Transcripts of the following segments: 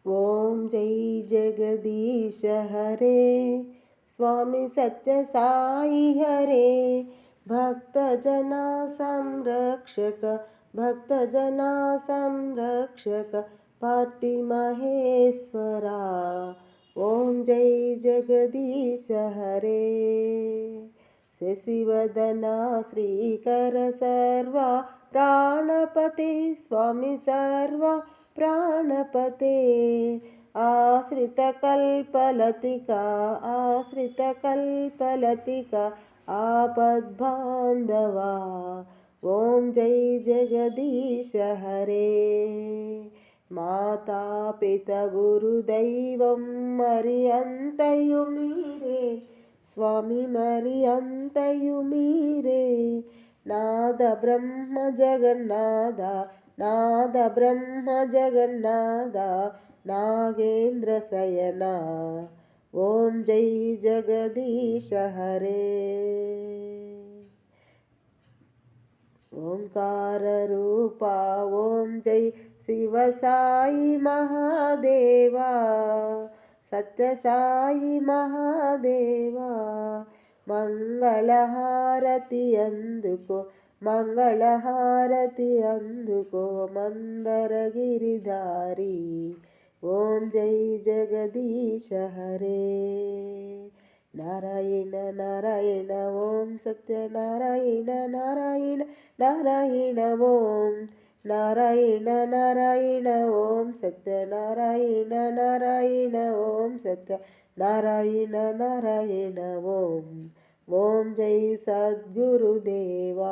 ओम जय जगदीश हरे स्वामी सत्य साई हरे भक्त जना संरक्षक भक्त जना संरक्षक पार्ति महेश्वरा ओम जय जगदीश हरे शशिवदना श्रीकर सर्वा प्राणपते स्वामी सर्वा प्राणपते आश्रितकल्पलतिका आपद्बान्धवा ॐ जय जगदीश हरे माता पिता गुरुदैवं मरियन्तयु मीरे स्वामी मरियन्तयु मीरे नाद ब्रह्म जगन्नाथ नाद ब्रह्म जगन्नाथ नागेन्द्र शयना ओम जय जगदीश हरे ओंकार रूपा ओम जय शिव साई महादेवा सत्य साई महादेवा मंगళహారతి అందుకో మంగళహారతి అందుకో మందర గిరిధారి ఓం జై జగదీశ హరే నారాయణ నారాయణ ఓం సత్యనారాయణ నారాయణ నారాయణ ఓం నారాయణ నారాయణ ఓం సత్యనారాయణ నారాయణ ఓం సత్య నారాయణ నారాయణ ఓం ఓం జై సద్గురుదేవా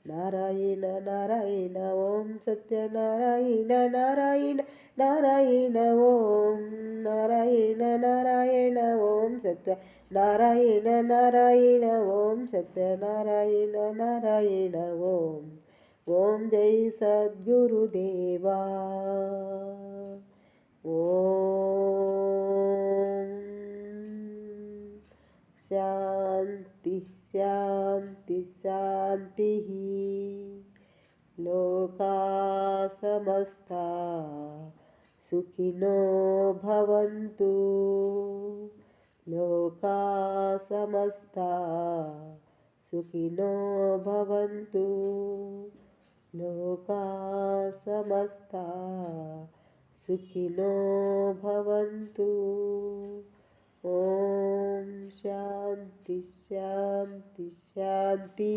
నారాయణ నారాయణ ఓం సత్యనారాయణ నారాయణ నారాయణ ఓం నారాయణ నారాయణ ఓం సత్య నారాయణ నారాయణ ఓం సత్యనారాయణ నారాయణ ఓం ఓం జై సద్గురుదేవా ఓం శాంతి శాంతి శాంతి లోకా సమస్తా సుఖినో భవంతు లోకా సమస్తా సుఖినో భవంతు లోకా సమస్తా సుఖినో భవంతు ఓం శాంతి శాంతి శాంతి